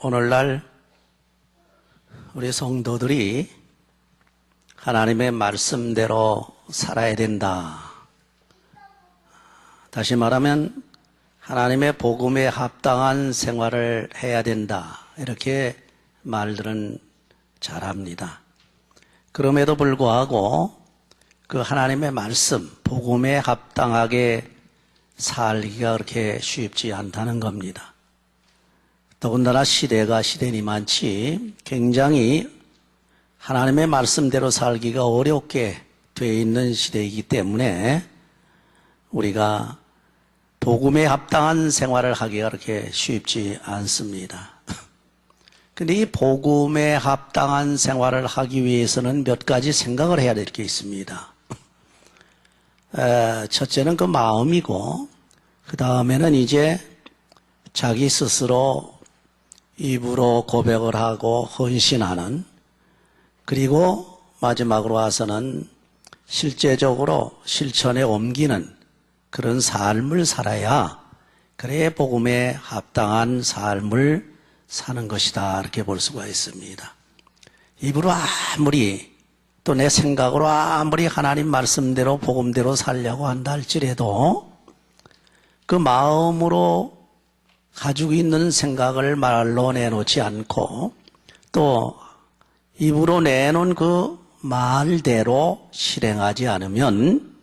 오늘날 우리 성도들이 하나님의 말씀대로 살아야 된다. 다시 말하면 하나님의 복음에 합당한 생활을 해야 된다. 이렇게 말들은 잘합니다. 그럼에도 불구하고 그 하나님의 말씀, 복음에 합당하게 살기가 그렇게 쉽지 않다는 겁니다. 더군다나 시대가 시대니만치 굉장히 하나님의 말씀대로 살기가 어렵게 되어 있는 시대이기 때문에 우리가 복음에 합당한 생활을 하기가 그렇게 쉽지 않습니다. 근데 이 복음에 합당한 생활을 하기 위해서는 몇 가지 생각을 해야 될 게 있습니다. 첫째는 그 마음이고, 그 다음에는 이제 자기 스스로 입으로 고백을 하고 헌신하는, 그리고 마지막으로 와서는 실제적으로 실천에 옮기는 그런 삶을 살아야 그래 복음에 합당한 삶을 사는 것이다, 이렇게 볼 수가 있습니다. 입으로 아무리 또 내 생각으로 아무리 하나님 말씀대로 복음대로 살려고 한다 할지라도 그 마음으로 가지고 있는 생각을 말로 내놓지 않고 또 입으로 내놓은 그 말대로 실행하지 않으면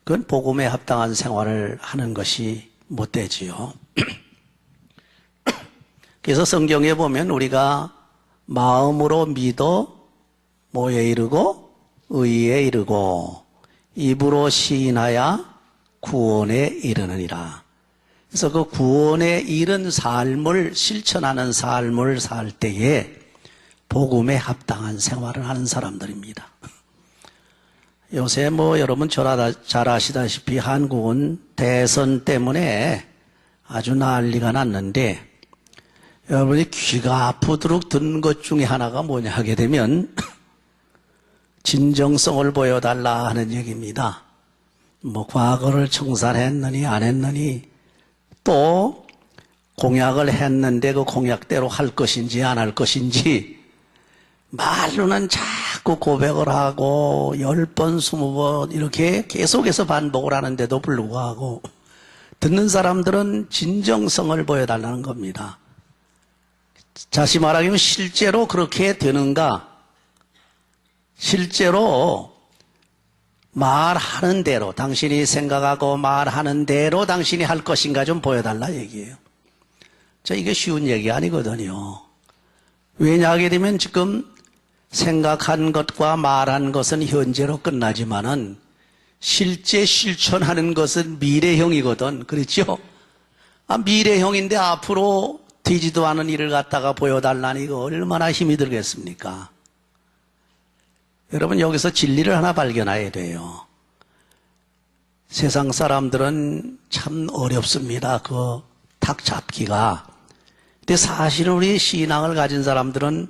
그건 복음에 합당한 생활을 하는 것이 못 되지요. 그래서 성경에 보면 우리가 마음으로 믿어 뭐에 이르고 의에 이르고 입으로 시인하여 구원에 이르느니라. 그래서 그 구원에 이른 삶을 실천하는 삶을 살 때에 복음에 합당한 생활을 하는 사람들입니다. 요새 여러분 잘 아시다시피 한국은 대선 때문에 아주 난리가 났는데 여러분이 귀가 아프도록 듣는 것 중에 하나가 뭐냐 하게 되면 진정성을 보여달라 하는 얘기입니다. 과거를 청산했느니 안 했느니 또 공약을 했는데 그 공약대로 할 것인지 안 할 것인지 말로는 자꾸 고백을 하고 10번, 20번 이렇게 계속해서 반복을 하는데도 불구하고 듣는 사람들은 진정성을 보여달라는 겁니다. 다시 말하면 실제로 그렇게 되는가? 실제로 말하는 대로 당신이 생각하고 말하는 대로 당신이 할 것인가 좀 보여달라 얘기예요. 이게 쉬운 얘기 아니거든요. 왜냐하게 되면 지금 생각한 것과 말한 것은 현재로 끝나지만은 실제 실천하는 것은 미래형이거든. 그렇죠? 미래형인데 앞으로 되지도 않은 일을 갖다가 보여달라니 이거 얼마나 힘이 들겠습니까? 여러분 여기서 진리를 하나 발견해야 돼요. 세상 사람들은 참 어렵습니다. 그 탁 잡기가. 근데 사실은 우리 신앙을 가진 사람들은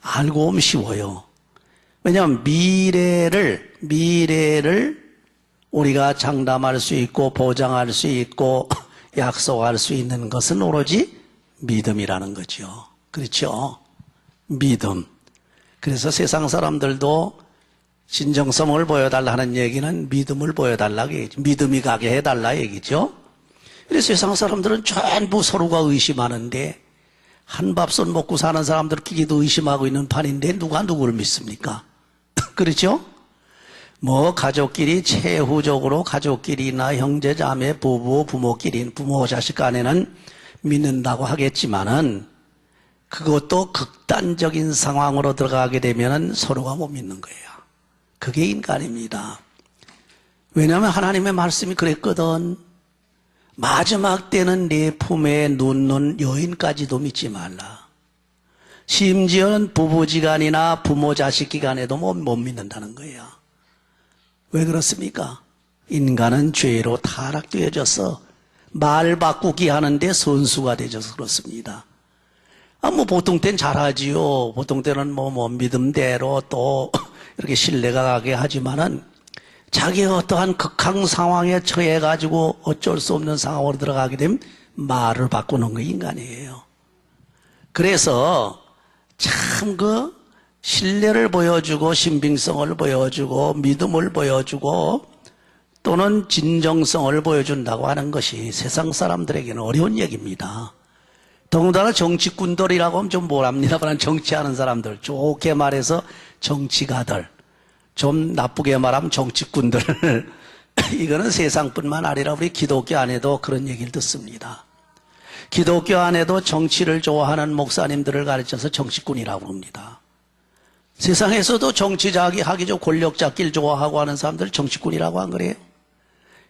알고 보면 쉬워요. 왜냐하면 미래를 우리가 장담할 수 있고 보장할 수 있고 약속할 수 있는 것은 오로지 믿음이라는 거죠. 그렇죠? 믿음. 그래서 세상 사람들도 진정성을 보여달라는 얘기는 믿음을 보여달라고 얘기죠. 믿음이 가게 해달라 얘기죠. 그래서 세상 사람들은 전부 서로가 의심하는데 한 밥솥 먹고 사는 사람들끼리도 의심하고 있는 판인데 누가 누구를 믿습니까? 그렇죠? 가족끼리 최후적으로 가족끼리나 형제 자매 부부 부모끼리 부모 자식 간에는 믿는다고 하겠지만은 그것도 극단적인 상황으로 들어가게 되면은 서로가 못 믿는 거예요. 그게 인간입니다. 왜냐하면 하나님의 말씀이 그랬거든. 마지막 때는 네 품에 눕는 여인까지도 믿지 말라. 심지어는 부부지간이나 부모 자식기간에도 못 믿는다는 거예요. 왜 그렇습니까? 인간은 죄로 타락되어져서 말 바꾸기 하는데 선수가 되어서 그렇습니다. 보통 때는 잘하지요. 보통 때는 믿음대로 또 이렇게 신뢰가 가게 하지만은 자기가 어떠한 극한 상황에 처해가지고 어쩔 수 없는 상황으로 들어가게 되면 말을 바꾸는 거 인간이에요. 그래서 참 신뢰를 보여주고 신빙성을 보여주고 믿음을 보여주고 또는 진정성을 보여준다고 하는 것이 세상 사람들에게는 어려운 얘기입니다. 더군다나 정치꾼들이라고 하면 좀 뭐랍니다만 정치하는 사람들, 좋게 말해서 정치가들, 좀 나쁘게 말하면 정치꾼들 이거는 세상뿐만 아니라 우리 기독교 안에도 그런 얘기를 듣습니다. 기독교 안에도 정치를 좋아하는 목사님들을 가르쳐서 정치꾼이라고 합니다. 세상에서도 정치 하기 좀 권력 잡기를 좋아하고 하는 사람들 정치꾼이라고 안 그래요?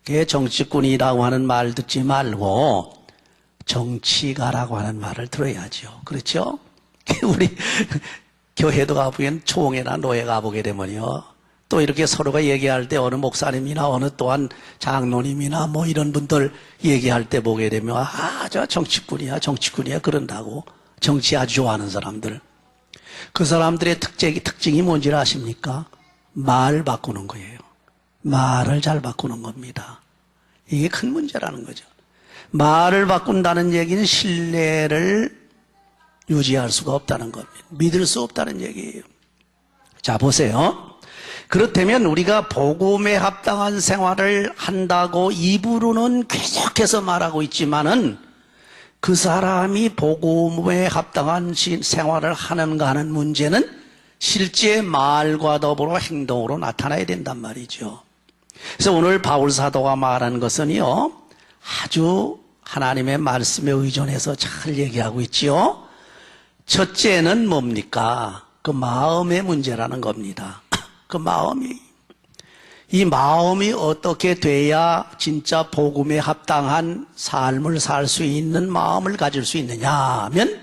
그게 정치꾼이라고 하는 말 듣지 말고 정치가라고 하는 말을 들어야죠. 그렇죠? 우리 교회도 가보면 총회나 노회 가보게 되면요. 또 이렇게 서로가 얘기할 때 어느 목사님이나 어느 또한 장로님이나 뭐 이런 분들 얘기할 때 보게 되면 저 정치꾼이야 그런다고. 정치 아주 좋아하는 사람들. 그 사람들의 특징이 뭔지 아십니까? 말 바꾸는 거예요. 말을 잘 바꾸는 겁니다. 이게 큰 문제라는 거죠. 말을 바꾼다는 얘기는 신뢰를 유지할 수가 없다는 겁니다. 믿을 수 없다는 얘기예요. 자, 보세요. 그렇다면 우리가 복음에 합당한 생활을 한다고 입으로는 계속해서 말하고 있지만은 그 사람이 복음에 합당한 생활을 하는가 하는 문제는 실제 말과 더불어 행동으로 나타나야 된단 말이죠. 그래서 오늘 바울 사도가 말하는 것은요, 아주 하나님의 말씀에 의존해서 잘 얘기하고 있지요. 첫째는 뭡니까? 그 마음의 문제라는 겁니다. 그 이 마음이 어떻게 돼야 진짜 복음에 합당한 삶을 살 수 있는 마음을 가질 수 있느냐 하면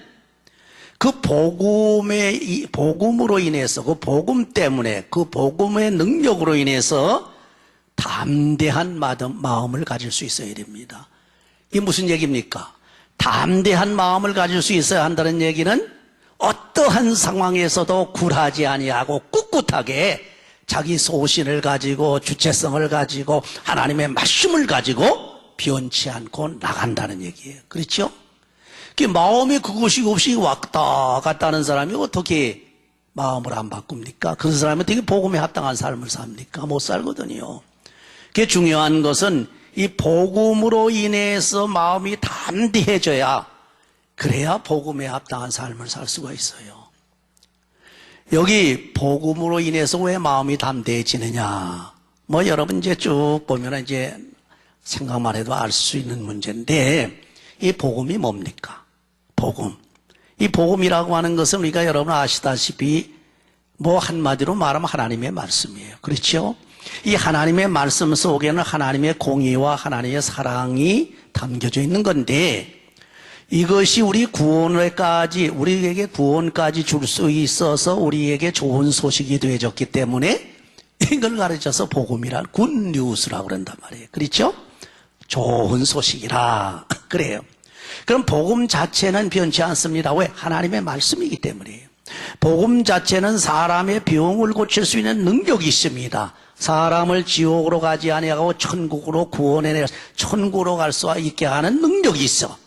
그 복음으로 인해서 그 복음 때문에 그 복음의 능력으로 인해서 담대한 마음을 가질 수 있어야 됩니다. 이게 무슨 얘기입니까? 담대한 마음을 가질 수 있어야 한다는 얘기는 어떠한 상황에서도 굴하지 아니하고 꿋꿋하게 자기 소신을 가지고 주체성을 가지고 하나님의 말씀을 가지고 변치 않고 나간다는 얘기예요. 그렇죠? 마음에 그것이 없이 왔다 갔다 하는 사람이 어떻게 마음을 안 바꿉니까? 그런 사람이 어떻게 복음에 합당한 삶을 삽니까? 못 살거든요. 그게 중요한 것은 이 복음으로 인해서 마음이 담대해져야 그래야 복음에 합당한 삶을 살 수가 있어요. 여기 복음으로 인해서 왜 마음이 담대해지느냐? 여러분 이제 쭉 보면 이제 생각만 해도 알 수 있는 문제인데 이 복음이 뭡니까? 복음. 이 복음이라고 하는 것은 우리가 여러분 아시다시피 한마디로 말하면 하나님의 말씀이에요. 그렇죠? 이 하나님의 말씀 속에는 하나님의 공의와 하나님의 사랑이 담겨져 있는 건데 이것이 우리에게 구원까지 줄 수 있어서 우리에게 좋은 소식이 되어졌기 때문에 이걸 가르쳐서 복음이란 굿뉴스라고 그런단 말이에요. 그렇죠? 좋은 소식이라 그래요. 그럼 복음 자체는 변치 않습니다. 왜? 하나님의 말씀이기 때문이에요. 복음 자체는 사람의 병을 고칠 수 있는 능력이 있습니다. 사람을 지옥으로 가지 아니하고 천국으로 구원해내 천국으로 갈 수 있게 하는 능력이 있어.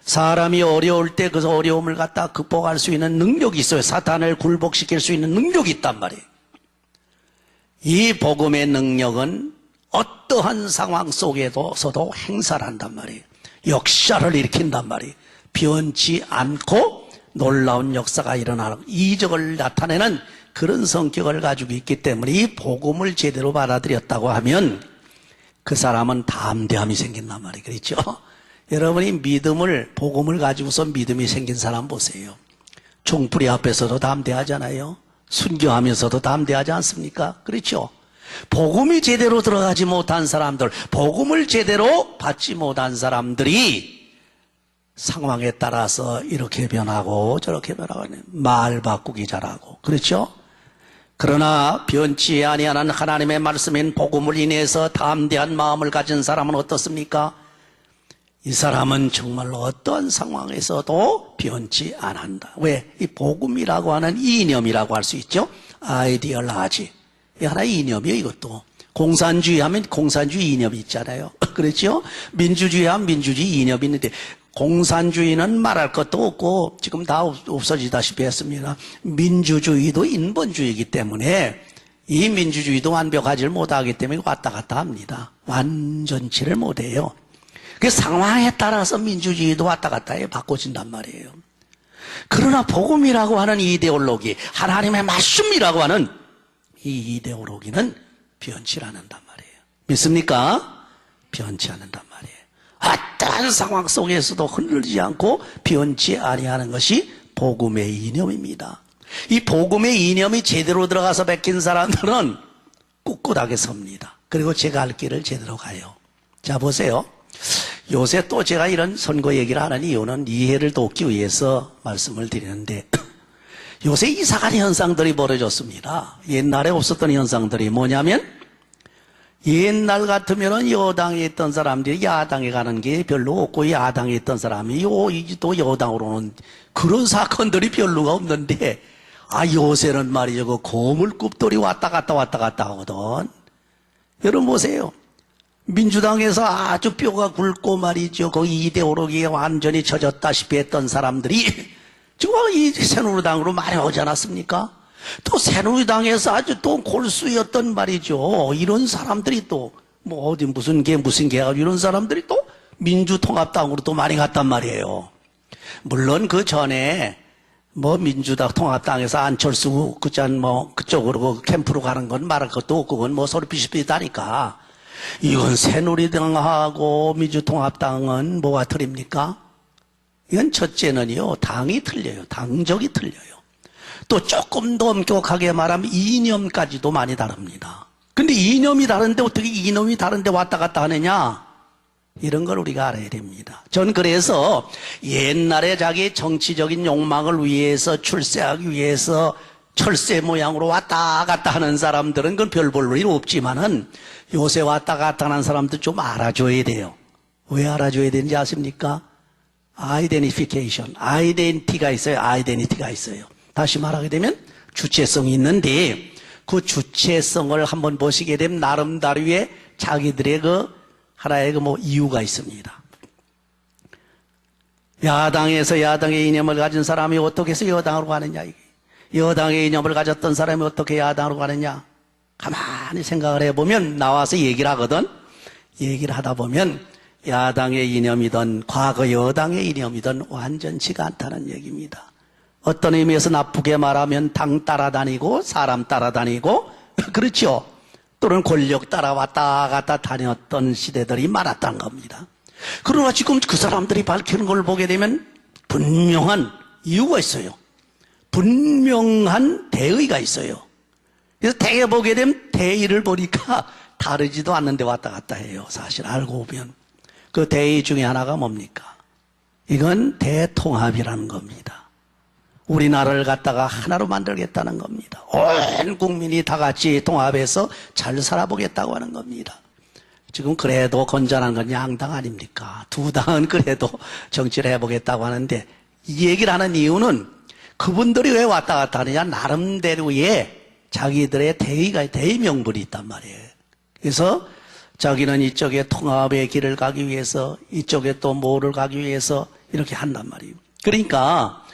사람이 어려울 때 그 어려움을 갖다 극복할 수 있는 능력이 있어요. 사탄을 굴복시킬 수 있는 능력이 있단 말이에요. 이 복음의 능력은 어떠한 상황 속에서도 행사를 한단 말이에요. 역사를 일으킨단 말이에요. 변치 않고 놀라운 역사가 일어나는 이적을 나타내는 그런 성격을 가지고 있기 때문에 이 복음을 제대로 받아들였다고 하면 그 사람은 담대함이 생긴단 말이에요. 그렇죠? 여러분이 복음을 가지고서 믿음이 생긴 사람 보세요. 총뿌리 앞에서도 담대하잖아요. 순교하면서도 담대하지 않습니까? 그렇죠? 복음이 제대로 들어가지 못한 사람들, 복음을 제대로 받지 못한 사람들이 상황에 따라서 이렇게 변하고 저렇게 변하고 말 바꾸기 잘하고 그렇죠? 그러나 변치 아니하는 하나님의 말씀인 복음을 인해서 담대한 마음을 가진 사람은 어떻습니까? 이 사람은 정말로 어떤 상황에서도 변치 않는다. 왜? 이 복음이라고 하는 이념이라고 할 수 있죠? 아이디얼라지. 이 하나의 이념이에요, 이것도. 공산주의 하면 공산주의 이념이 있잖아요. 그렇죠? 민주주의 하면 민주주의 이념이 있는데 공산주의는 말할 것도 없고 지금 다 없어지다시피 했습니다. 민주주의도 인본주의이기 때문에 이 민주주의도 완벽하지 못하기 때문에 왔다 갔다 합니다. 완전치를 못해요. 그 상황에 따라서 민주주의도 왔다 갔다 해 바꿔진단 말이에요. 그러나 복음이라고 하는 이데올로기, 하나님의 말씀이라고 하는 이 이데올로기는 변치 않는단 말이에요. 믿습니까? 변치 않는단 말이에요. 어떠한 상황 속에서도 흔들리지 않고 변치 아니하는 것이 복음의 이념입니다. 이 복음의 이념이 제대로 들어가서 베낀 사람들은 꿋꿋하게 섭니다. 그리고 제가 할 길을 제대로 가요. 자, 보세요. 요새 또 제가 이런 선거 얘기를 하는 이유는 이해를 돕기 위해서 말씀을 드리는데, 요새 이상한 현상들이 벌어졌습니다. 옛날에 없었던 현상들이 뭐냐면, 옛날 같으면은 여당에 있던 사람들이 야당에 가는 게 별로 없고, 야당에 있던 사람이 또 여당으로 오는 그런 사건들이 별로가 없는데, 요새는 말이죠. 그 고물급들이 왔다 갔다 하거든. 여러분 보세요. 민주당에서 아주 뼈가 굵고 말이죠. 거기 이데올로기에 완전히 젖었다시피 했던 사람들이 지금 이 새누리당으로 많이 오지 않았습니까? 또 새누리당에서 아주 또 골수였던 말이죠. 이런 사람들이 또 뭐 어디 무슨 개가 이런 사람들이 또 민주통합당으로 또 많이 갔단 말이에요. 물론 그 전에 뭐 민주당 통합당에서 안철수 그쪽으로 그 캠프로 가는 건 말할 것도 없고 그건 뭐 서로 비슷비슷하니까. 이건 새누리당하고 민주통합당은 뭐가 틀립니까? 이건 첫째는요, 당이 틀려요. 당적이 틀려요. 또 조금 더 엄격하게 말하면 이념까지도 많이 다릅니다. 근데 이념이 다른데 어떻게 이념이 다른데 왔다 갔다 하느냐? 이런 걸 우리가 알아야 됩니다. 전 그래서 옛날에 자기 정치적인 욕망을 위해서 출세하기 위해서 철새 모양으로 왔다 갔다 하는 사람들은 그건 별 볼 일 없지만은 요새 왔다 갔다 하는 사람들 좀 알아줘야 돼요. 왜 알아줘야 되는지 아십니까? 아이덴티피케이션, 아이덴티티가 있어요. 다시 말하게 되면 주체성이 있는데 그 주체성을 한번 보시게 되면 나름대로의 자기들의 하나의 이유가 있습니다. 야당에서 야당의 이념을 가진 사람이 어떻게 해서 여당으로 가느냐, 이게. 여당의 이념을 가졌던 사람이 어떻게 야당으로 가느냐? 가만히 생각을 해보면 나와서 얘기를 하거든. 얘기를 하다 보면 야당의 이념이든 과거 여당의 이념이든 완전치가 않다는 얘기입니다. 어떤 의미에서 나쁘게 말하면 당 따라다니고 사람 따라다니고 그렇죠. 또는 권력 따라 왔다 갔다 다녔던 시대들이 많았다는 겁니다. 그러나 지금 그 사람들이 밝히는 걸 보게 되면 분명한 이유가 있어요. 분명한 대의가 있어요. 그래서 대개 보게 되면 대의를 보니까 다르지도 않는데 왔다 갔다 해요. 사실 알고 보면. 그 대의 중에 하나가 뭡니까? 이건 대통합이라는 겁니다. 우리나라를 갖다가 하나로 만들겠다는 겁니다. 온 국민이 다 같이 통합해서 잘 살아보겠다고 하는 겁니다. 지금 그래도 건전한 건 양당 아닙니까? 두 당은 그래도 정치를 해보겠다고 하는데 이 얘기를 하는 이유는 그분들이 왜 왔다 갔다 하느냐? 나름대로의 자기들의 대의 명분이 있단 말이에요. 그래서 자기는 이쪽에 통합의 길을 가기 위해서 이쪽에 또 뭐를 가기 위해서 이렇게 한단 말이에요. 그러니까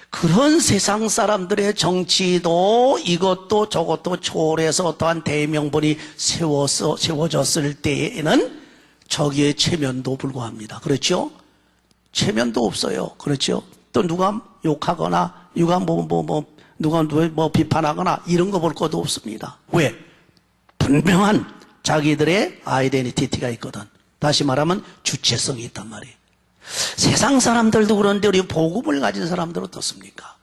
그런 세상 사람들의 정치도 이것도 저것도 초월해서 어떠한 대명분이 세워졌을 때에는 저기에 체면도 불구합니다. 그렇죠? 체면도 없어요. 그렇죠? 또 누가 욕하거나 누가 누가 비판하거나 이런 거 볼 것도 없습니다. 왜? 분명한 자기들의 아이덴티티가 있거든. 다시 말하면 주체성이 있단 말이에요. 세상 사람들도 그런데 우리 복음을 가진 사람들은 어떻습니까?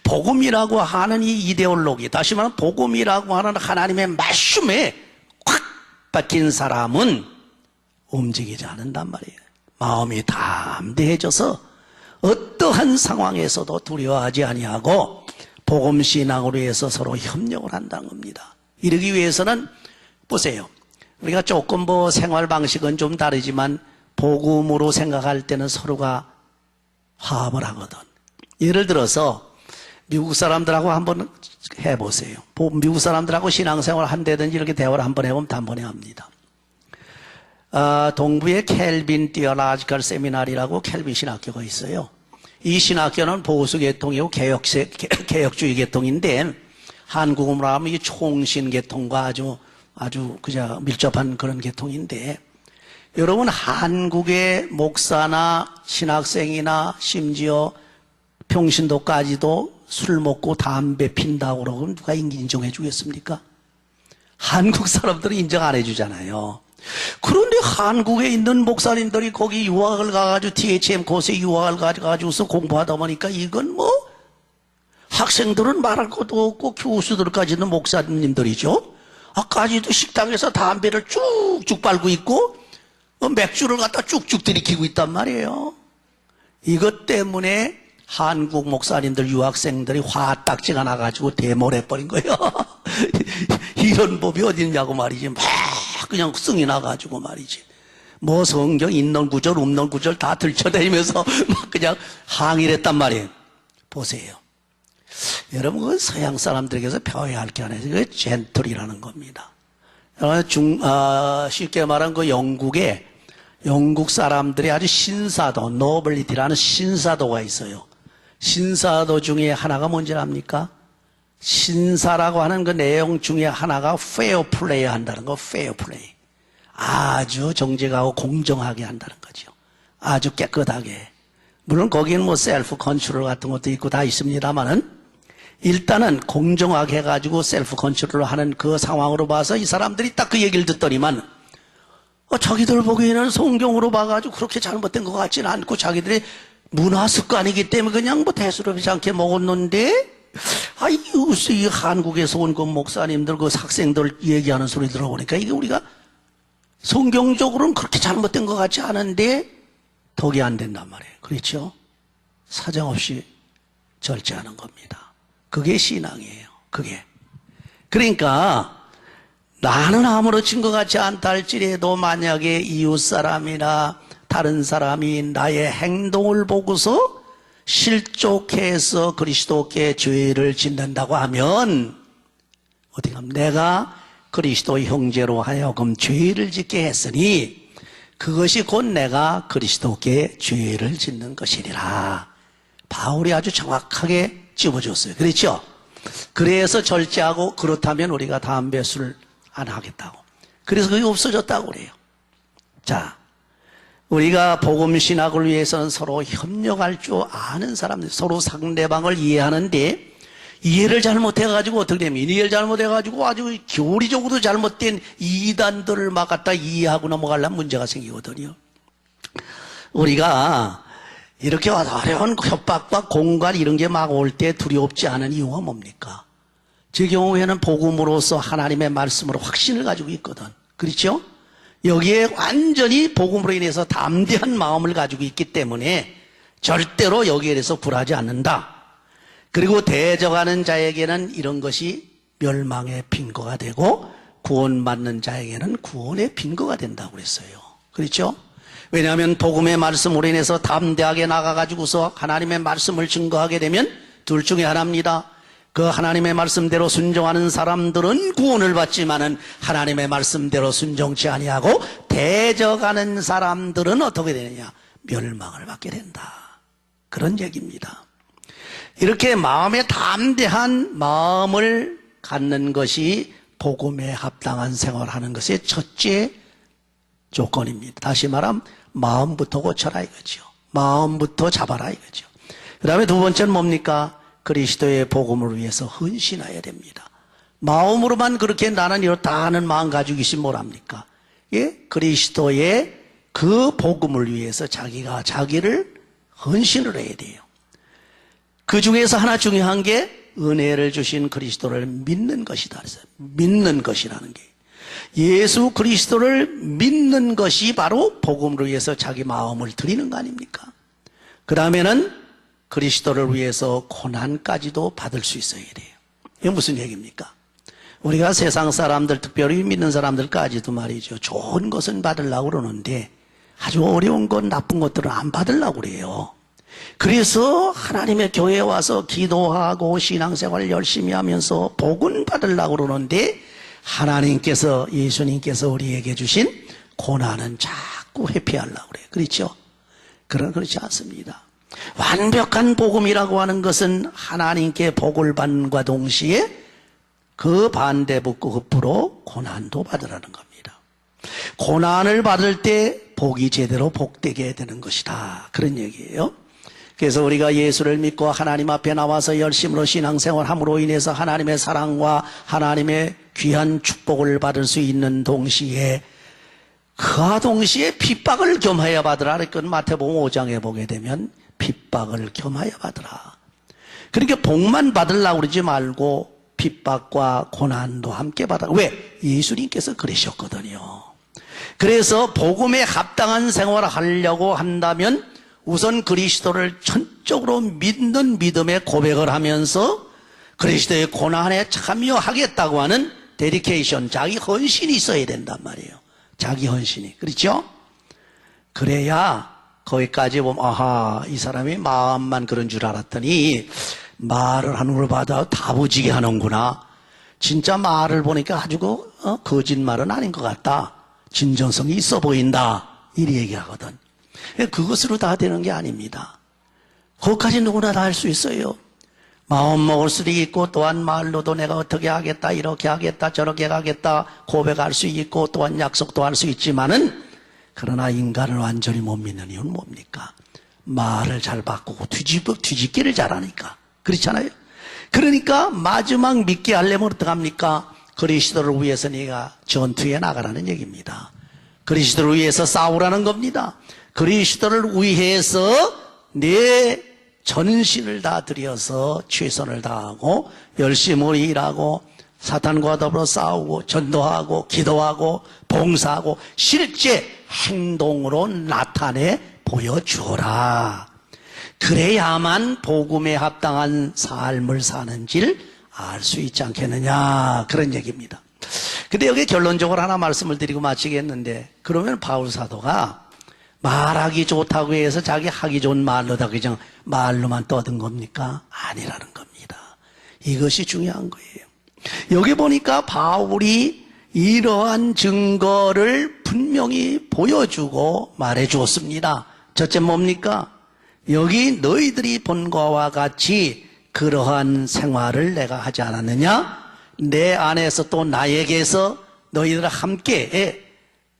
복음이라고 하는 이 이데올로기, 다시 말하면 복음이라고 하는 하나님의 말씀에 꽉 박힌 사람은 움직이지 않는단 말이에요. 마음이 담대해져서 어떠한 상황에서도 두려워하지 아니하고 복음 신앙으로 해서 서로 협력을 한다는 겁니다. 이러기 위해서는 보세요. 우리가 조금 생활 방식은 좀 다르지만 복음으로 생각할 때는 서로가 화합을 하거든. 예를 들어서 미국 사람들하고 한번 해보세요. 미국 사람들하고 신앙생활 한다든지 이렇게 대화를 한번 해보면 단번에 합니다. 동부의 켈빈 디어라지컬 세미나리라고 켈빈 신학교가 있어요. 이 신학교는 보수 계통이고 개혁주의 계통인데 한국으로 하면 이 총신 계통과 아주 그저 밀접한 그런 계통인데 여러분 한국의 목사나 신학생이나 심지어 평신도까지도 술 먹고 담배 핀다고 그러면 누가 인정해 주겠습니까? 한국 사람들은 인정 안 해주잖아요. 그런데 한국에 있는 목사님들이 거기 유학을 가가지고 THM 곳에 유학을 가가지고서 공부하다 보니까 이건 뭐 학생들은 말할 것도 없고 교수들까지는 목사님들이죠. 아까지도 식당에서 담배를 쭉쭉 빨고 있고 맥주를 갖다 쭉쭉 들이키고 있단 말이에요. 이것 때문에 한국 목사님들 유학생들이 화딱지가 나가지고 대모해버린 거예요. 이런 법이 어딨냐고 말이지. 막 그냥 승이 나가지고 말이지. 뭐 성경 있는 구절 없는 구절 다 들춰대면서 막 그냥 항의를 했단 말이에요. 보세요. 여러분 그 서양 사람들에게서 배워야 할 게 하나 있어요. 그게 젠틀이라는 겁니다. 쉽게 말하면 그 영국 사람들이 아주 신사도, 노블리티라는 신사도가 있어요. 신사도 중에 하나가 뭔지 압니까? 신사라고 하는 그 내용 중에 하나가 페어 플레이 한다는 거, 페어 플레이. 아주 정직하고 공정하게 한다는 거죠. 아주 깨끗하게. 물론 거기는 뭐 셀프 컨트롤 같은 것도 있고 다 있습니다만은 일단은 공정하게 해가지고 셀프 컨트롤 하는 그 상황으로 봐서 이 사람들이 딱 그 얘기를 듣더니만 자기들 보기에는 성경으로 봐가지고 그렇게 잘못된 것 같지는 않고 자기들의 문화 습관이기 때문에 그냥 뭐 대수롭지 않게 먹었는데 이 한국에서 온 그 목사님들 그 학생들 얘기하는 소리 들어보니까 이게 우리가 성경적으로는 그렇게 잘못된 것 같지 않은데 덕이 안 된단 말이에요. 그렇죠? 사정없이 절제하는 겁니다. 그게 신앙이에요. 그게. 그러니까 나는 아무렇진 것 같지 않다 할지라도 만약에 이웃 사람이나 다른 사람이 나의 행동을 보고서 실족해서 그리스도께 죄를 짓는다고 하면 어떻게 하면 내가 그리스도 형제로 하여금 죄를 짓게 했으니 그것이 곧 내가 그리스도께 죄를 짓는 것이니라. 바울이 아주 정확하게 찝어줬어요. 그렇죠? 그래서 절제하고 그렇다면 우리가 담배 술 안 하겠다고. 그래서 그게 없어졌다고 그래요. 자, 우리가 복음 신학을 위해서는 서로 협력할 줄 아는 사람들, 서로 상대방을 이해하는데 이해를 잘못해가지고 어떻게 되면 이해를 잘못해가지고 아주 교리적으로 잘못된 이단들을 막 갖다 이해하고 넘어가려면 문제가 생기거든요. 우리가 이렇게 어려운 협박과 공갈 이런 게 막 올 때 두렵지 않은 이유가 뭡니까? 제 경우에는 복음으로서 하나님의 말씀으로 확신을 가지고 있거든. 그렇죠? 여기에 완전히 복음으로 인해서 담대한 마음을 가지고 있기 때문에 절대로 여기에 대해서 굴하지 않는다. 그리고 대적하는 자에게는 이런 것이 멸망의 빈거가 되고 구원받는 자에게는 구원의 빈거가 된다고 그랬어요. 그렇죠? 왜냐하면 복음의 말씀으로 인해서 담대하게 나가가지고서 하나님의 말씀을 증거하게 되면 둘 중에 하나입니다. 그 하나님의 말씀대로 순종하는 사람들은 구원을 받지만은 하나님의 말씀대로 순종치 아니하고 대적하는 사람들은 어떻게 되느냐? 멸망을 받게 된다. 그런 얘기입니다. 이렇게 마음에 담대한 마음을 갖는 것이 복음에 합당한 생활하는 것의 첫째 조건입니다. 다시 말하면 마음부터 고쳐라 이거죠. 마음부터 잡아라 이거죠. 그 다음에 두 번째는 뭡니까? 그리스도의 복음을 위해서 헌신해야 됩니다. 마음으로만 그렇게 나는 이렇다 하는 마음 가지고 계시면 뭐랍니까? 예? 그리스도의 그 복음을 위해서 자기가 자기를 헌신을 해야 돼요. 그 중에서 하나 중요한 게 은혜를 주신 그리스도를 믿는 것이다. 그래서 믿는 것이라는 게. 예수 그리스도를 믿는 것이 바로 복음을 위해서 자기 마음을 드리는 거 아닙니까? 그 다음에는 그리스도를 위해서 고난까지도 받을 수 있어야 돼요. 이게 무슨 얘기입니까? 우리가 세상 사람들, 특별히 믿는 사람들까지도 말이죠. 좋은 것은 받으려고 그러는데 아주 어려운 것, 나쁜 것들은 안 받으려고 그래요. 그래서 하나님의 교회에 와서 기도하고 신앙생활 열심히 하면서 복은 받으려고 그러는데 하나님께서, 예수님께서 우리에게 주신 고난은 자꾸 회피하려고 그래요. 그렇죠? 그렇지 않습니다. 완벽한 복음이라고 하는 것은 하나님께 복을 받는과 동시에 그 반대급부로 고난도 받으라는 겁니다. 고난을 받을 때 복이 제대로 복되게 되는 것이다. 그런 얘기예요. 그래서 우리가 예수를 믿고 하나님 앞에 나와서 열심으로 신앙생활함으로 인해서 하나님의 사랑과 하나님의 귀한 축복을 받을 수 있는 동시에 그와 동시에 핍박을 겸하여 받으라. 그건 마태복음 5장에 보게 되면 핍박을 겸하여 받으라. 그러니까 복만 받으려고 그러지 말고 핍박과 고난도 함께 받아. 왜? 예수님께서 그러셨거든요. 그래서 복음에 합당한 생활을 하려고 한다면 우선 그리스도를 전적으로 믿는 믿음의 고백을 하면서 그리스도의 고난에 참여하겠다고 하는 데디케이션, 자기 헌신이 있어야 된단 말이에요. 자기 헌신이. 그렇죠? 그래야 거기까지 보면 아하, 이 사람이 마음만 그런 줄 알았더니 말을 하는 걸 봐도 다부지게 하는구나. 진짜 말을 보니까 아주 거짓말은 아닌 것 같다. 진정성이 있어 보인다. 이리 얘기하거든. 그것으로 다 되는 게 아닙니다. 거기까지 누구나 다 할 수 있어요. 마음 먹을 수도 있고 또한 말로도 내가 어떻게 하겠다, 이렇게 하겠다, 저렇게 하겠다 고백할 수 있고 또한 약속도 할 수 있지만은 그러나 인간을 완전히 못 믿는 이유는 뭡니까? 말을 잘 바꾸고 뒤집기를 잘하니까. 그렇잖아요. 그러니까 마지막 믿게 하려면 어떡합니까? 그리스도를 위해서 네가 전투에 나가라는 얘기입니다. 그리스도를 위해서 싸우라는 겁니다. 그리스도를 위해서 내 전신을 다 들여서 최선을 다하고 열심히 일하고 사탄과 더불어 싸우고 전도하고 기도하고 봉사하고 실제 행동으로 나타내 보여주어라. 그래야만 복음에 합당한 삶을 사는지를 알 수 있지 않겠느냐, 그런 얘기입니다. 근데 여기 결론적으로 하나 말씀을 드리고 마치겠는데, 그러면 바울 사도가 말하기 좋다고 해서 자기 하기 좋은 말로다 그냥 말로만 떠든 겁니까? 아니라는 겁니다. 이것이 중요한 거예요. 여기 보니까 바울이 이러한 증거를 분명히 보여주고 말해 주었습니다. 첫째 뭡니까? 여기 너희들이 본 것과 같이 그러한 생활을 내가 하지 않았느냐? 내 안에서 또 나에게서 너희들 함께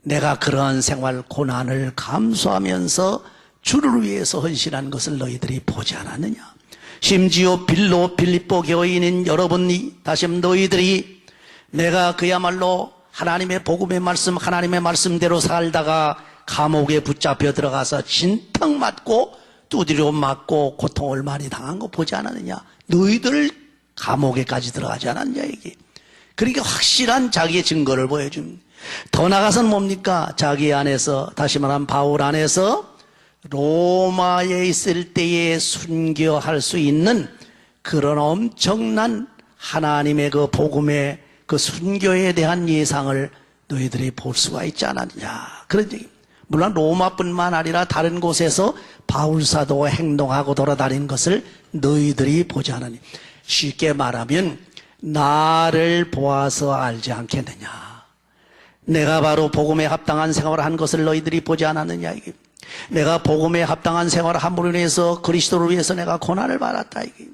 내가 그러한 생활 고난을 감수하면서 주를 위해서 헌신한 것을 너희들이 보지 않았느냐? 심지어 빌립보 교인인 여러분이 다시 너희들이 내가 그야말로 하나님의 복음의 말씀, 하나님의 말씀대로 살다가 감옥에 붙잡혀 들어가서 진탕 맞고 두드려 맞고 고통을 많이 당한 거 보지 않았느냐? 너희들 감옥에까지 들어가지 않았냐 이게. 그러니까 확실한 자기의 증거를 보여줍니다. 더 나가서는 뭡니까? 자기 안에서, 다시 말하면 바울 안에서 로마에 있을 때에 순교할 수 있는 그런 엄청난 하나님의 그 복음의 그 순교에 대한 예상을 너희들이 볼 수가 있지 않았냐, 그런 얘기입니다. 물론 로마뿐만 아니라 다른 곳에서 바울 사도가 행동하고 돌아다닌 것을 너희들이 보지 않으니, 쉽게 말하면 나를 보아서 알지 않겠느냐, 내가 바로 복음에 합당한 생활을 한 것을 너희들이 보지 않았느냐, 이게. 내가 복음에 합당한 생활을 함으로 인해서 그리스도를 위해서 내가 고난을 받았다, 이게.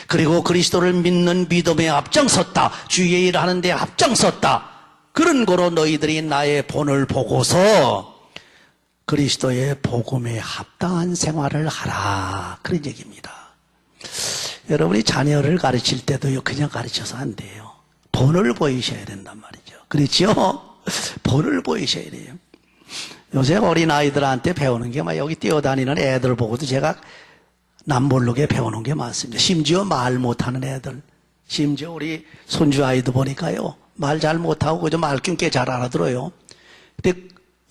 그리고 그리스도를 믿는 믿음에 앞장섰다, 주의 일을 하는 데 앞장섰다. 그런 거로 너희들이 나의 본을 보고서 그리스도의 복음에 합당한 생활을 하라, 그런 얘기입니다. 여러분이 자녀를 가르칠 때도요, 그냥 가르쳐서 안 돼요. 본을 보이셔야 된단 말이죠. 그렇죠? 본을 보이셔야 돼요. 요새 어린아이들한테 배우는 게 막 여기 뛰어다니는 애들 보고도 제가 남모르게 배우는 게 많습니다. 심지어 말 못하는 애들, 심지어 우리 손주아이도 보니까요, 말 잘 못하고 그저 말귀 꽤 잘 알아들어요. 근데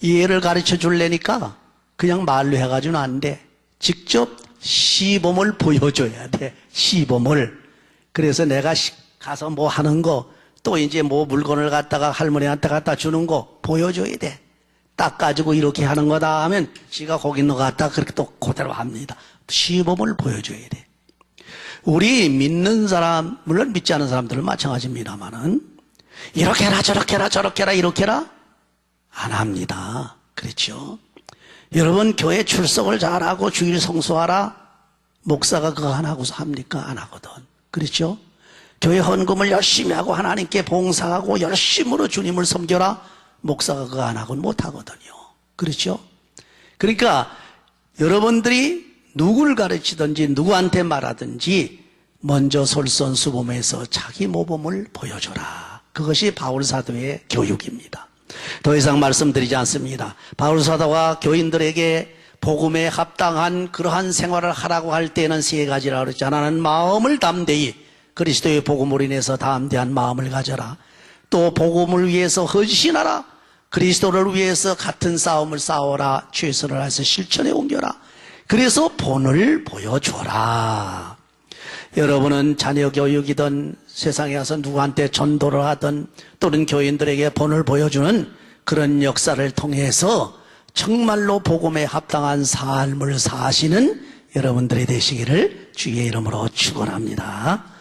이 애를 가르쳐 줄래니까 그냥 말로 해가지고는 안 돼. 직접 시범을 보여줘야 돼. 시범을. 그래서 내가 가서 뭐 하는 거, 또 이제 뭐 물건을 갖다가 할머니한테 갖다 주는 거 보여줘야 돼. 닦아주고 이렇게 하는 거다 하면 지가 거기 있는 거 갖다 그렇게 또 그대로 합니다. 시범을 보여줘야 돼. 우리 믿는 사람, 물론 믿지 않은 사람들은 마찬가지입니다만은 이렇게 해라 저렇게 해라 저렇게 해라 이렇게 해라 안 합니다. 그렇죠? 여러분 교회 출석을 잘하고 주일 성수하라. 목사가 그거 안 하고서 합니까? 안 하거든. 그렇죠? 교회 헌금을 열심히 하고 하나님께 봉사하고 열심으로 주님을 섬겨라. 목사가 그거 안 하고는 못 하거든요. 그렇죠? 그러니까 여러분들이 누구를 가르치든지 누구한테 말하든지 먼저 솔선수범해서 자기 모범을 보여줘라. 그것이 바울사도의 교육입니다. 더 이상 말씀드리지 않습니다. 바울사도가 교인들에게 복음에 합당한 그러한 생활을 하라고 할 때는 세 가지라고 그랬죠. 하나는 마음을 담대히, 그리스도의 복음으로 인해서 담대한 마음을 가져라. 또 복음을 위해서 헌신하라. 그리스도를 위해서 같은 싸움을 싸워라. 최선을 다해서 실천에 옮겨라. 그래서 본을 보여줘라. 여러분은 자녀 교육이든 세상에 가서 누구한테 전도를 하든 또는 교인들에게 본을 보여주는 그런 역사를 통해서 정말로 복음에 합당한 삶을 사시는 여러분들이 되시기를 주의 이름으로 축원합니다.